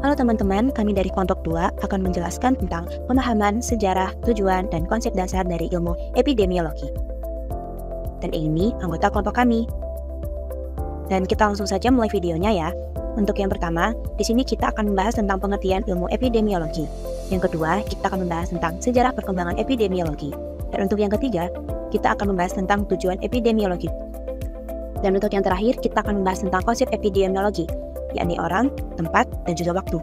Halo teman-teman, kami dari kelompok 2 akan menjelaskan tentang pemahaman, sejarah, tujuan, dan konsep dasar dari ilmu epidemiologi. Dan ini anggota kelompok kami. Dan kita langsung saja mulai videonya ya. Untuk yang pertama, di sini kita akan membahas tentang pengertian ilmu epidemiologi. Yang kedua, kita akan membahas tentang sejarah perkembangan epidemiologi. Dan untuk yang ketiga, kita akan membahas tentang tujuan epidemiologi. Dan untuk yang terakhir, kita akan membahas tentang konsep epidemiologi, yakni orang, tempat, dan juga waktu.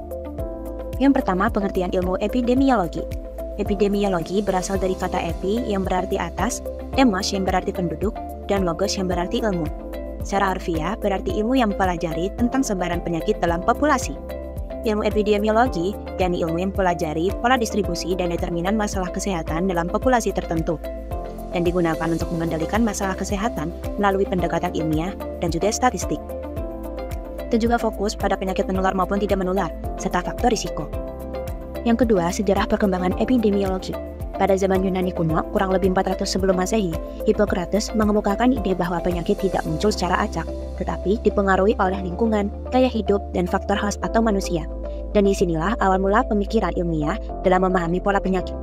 Yang pertama, pengertian ilmu epidemiologi. Epidemiologi berasal dari kata epi yang berarti atas, demos yang berarti penduduk, dan logos yang berarti ilmu. Secara harfiah berarti ilmu yang mempelajari tentang sebaran penyakit dalam populasi. Ilmu epidemiologi, yakni ilmu yang mempelajari pola distribusi dan determinan masalah kesehatan dalam populasi tertentu, dan digunakan untuk mengendalikan masalah kesehatan melalui pendekatan ilmiah dan juga statistik. Dan juga fokus pada penyakit menular maupun tidak menular, serta faktor risiko. Yang kedua, sejarah perkembangan epidemiologi. Pada zaman Yunani kuno, kurang lebih 400 sebelum Masehi, Hippocrates mengemukakan ide bahwa penyakit tidak muncul secara acak, tetapi dipengaruhi oleh lingkungan, gaya hidup, dan faktor khas atau manusia. Dan disinilah awal mula pemikiran ilmiah dalam memahami pola penyakit.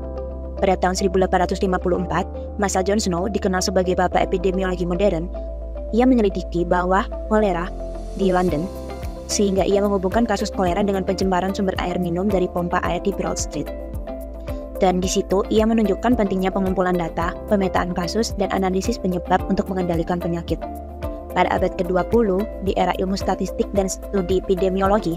Pada tahun 1854, Marshall John Snow dikenal sebagai bapak epidemiologi modern. Ia menyelidiki bahwa kolera di London, sehingga ia menghubungkan kasus kolera dengan pencemaran sumber air minum dari pompa air di Broad Street. Dan di situ ia menunjukkan pentingnya pengumpulan data, pemetaan kasus, dan analisis penyebab untuk mengendalikan penyakit. Pada abad ke-20, di era ilmu statistik dan studi epidemiologi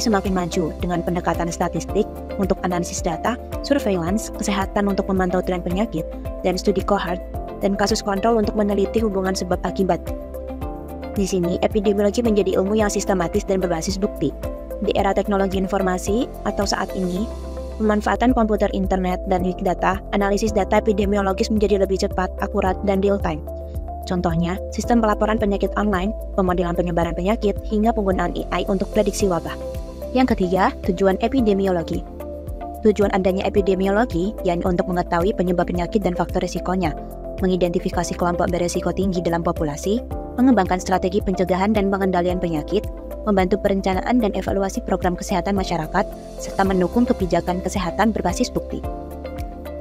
semakin maju dengan pendekatan statistik untuk analisis data, surveillance, kesehatan untuk memantau tren penyakit, dan studi cohort, dan kasus kontrol untuk meneliti hubungan sebab akibat. Di sini, epidemiologi menjadi ilmu yang sistematis dan berbasis bukti. Di era teknologi informasi atau saat ini, pemanfaatan komputer, internet, dan big data, analisis data epidemiologis menjadi lebih cepat, akurat, dan real-time. Contohnya, sistem pelaporan penyakit online, pemodelan penyebaran penyakit, hingga penggunaan AI untuk prediksi wabah. Yang ketiga, tujuan epidemiologi. Tujuan adanya epidemiologi yakni untuk mengetahui penyebab penyakit dan faktor risikonya, mengidentifikasi kelompok beresiko tinggi dalam populasi, mengembangkan strategi pencegahan dan pengendalian penyakit, membantu perencanaan dan evaluasi program kesehatan masyarakat, serta mendukung kebijakan kesehatan berbasis bukti.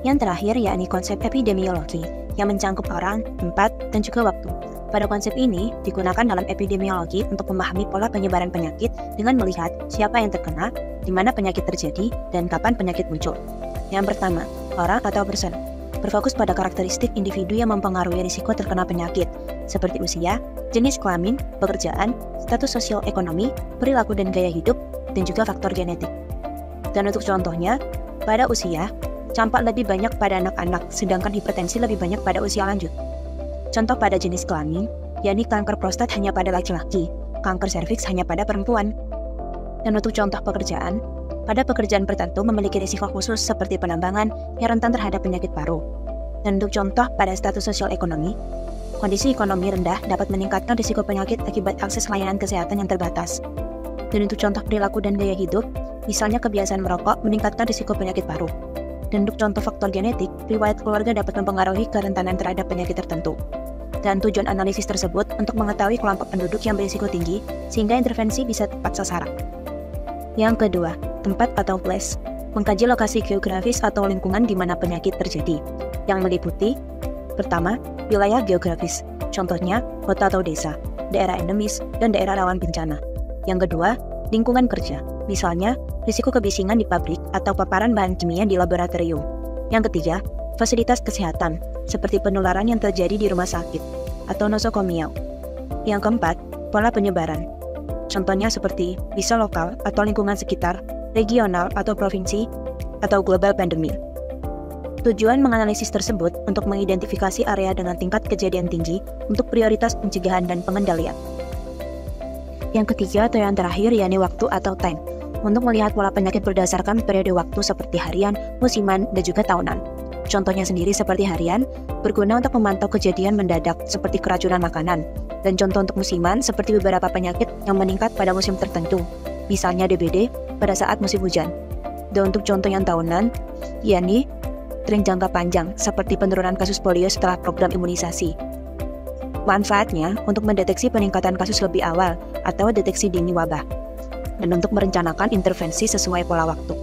Yang terakhir yakni konsep epidemiologi, yang mencangkup orang, tempat, dan juga waktu. Pada konsep ini digunakan dalam epidemiologi untuk memahami pola penyebaran penyakit dengan melihat siapa yang terkena, di mana penyakit terjadi, dan kapan penyakit muncul. Yang pertama, orang atau person. Berfokus pada karakteristik individu yang mempengaruhi risiko terkena penyakit, seperti usia, jenis kelamin, pekerjaan, status sosial ekonomi, perilaku dan gaya hidup, dan juga faktor genetik. Dan untuk contohnya, pada usia, campak lebih banyak pada anak-anak, sedangkan hipertensi lebih banyak pada usia lanjut. Contoh pada jenis kelamin, yakni kanker prostat hanya pada laki-laki, kanker serviks hanya pada perempuan. Dan untuk contoh pekerjaan, pada pekerjaan tertentu memiliki risiko khusus seperti penambangan yang rentan terhadap penyakit paru. Dan untuk contoh pada status sosial ekonomi, kondisi ekonomi rendah dapat meningkatkan risiko penyakit akibat akses layanan kesehatan yang terbatas. Dan untuk contoh perilaku dan gaya hidup, misalnya kebiasaan merokok meningkatkan risiko penyakit paru. Dan untuk contoh faktor genetik, riwayat keluarga dapat mempengaruhi kerentanan terhadap penyakit tertentu. Dan tujuan analisis tersebut untuk mengetahui kelompok penduduk yang berisiko tinggi, sehingga intervensi bisa tepat sasaran. Yang kedua, tempat atau place, mengkaji lokasi geografis atau lingkungan di mana penyakit terjadi, yang meliputi, pertama, wilayah geografis, contohnya kota atau desa, daerah endemis, dan daerah rawan bencana. Yang kedua, lingkungan kerja, misalnya risiko kebisingan di pabrik atau paparan bahan kimia di laboratorium. Yang ketiga, fasilitas kesehatan, seperti penularan yang terjadi di rumah sakit, atau nosokomial. Yang keempat, pola penyebaran, contohnya seperti bisa lokal atau lingkungan sekitar, regional atau provinsi, atau global pandemi. Tujuan menganalisis tersebut untuk mengidentifikasi area dengan tingkat kejadian tinggi untuk prioritas pencegahan dan pengendalian. Yang ketiga atau yang terakhir yakni waktu atau time, untuk melihat pola penyakit berdasarkan periode waktu seperti harian, musiman, dan juga tahunan. Contohnya sendiri seperti harian, berguna untuk memantau kejadian mendadak seperti keracunan makanan, dan contoh untuk musiman seperti beberapa penyakit yang meningkat pada musim tertentu, misalnya DBD pada saat musim hujan. Dan untuk contoh yang tahunan, yakni tren jangka panjang seperti penurunan kasus polio setelah program imunisasi. Manfaatnya untuk mendeteksi peningkatan kasus lebih awal atau deteksi dini wabah. dan untuk merencanakan intervensi sesuai pola waktu.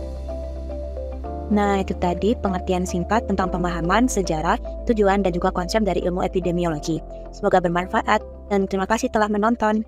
Nah, itu tadi pengertian singkat tentang pemahaman, sejarah, tujuan, dan juga konsep dari ilmu epidemiologi. Semoga bermanfaat, dan terima kasih telah menonton.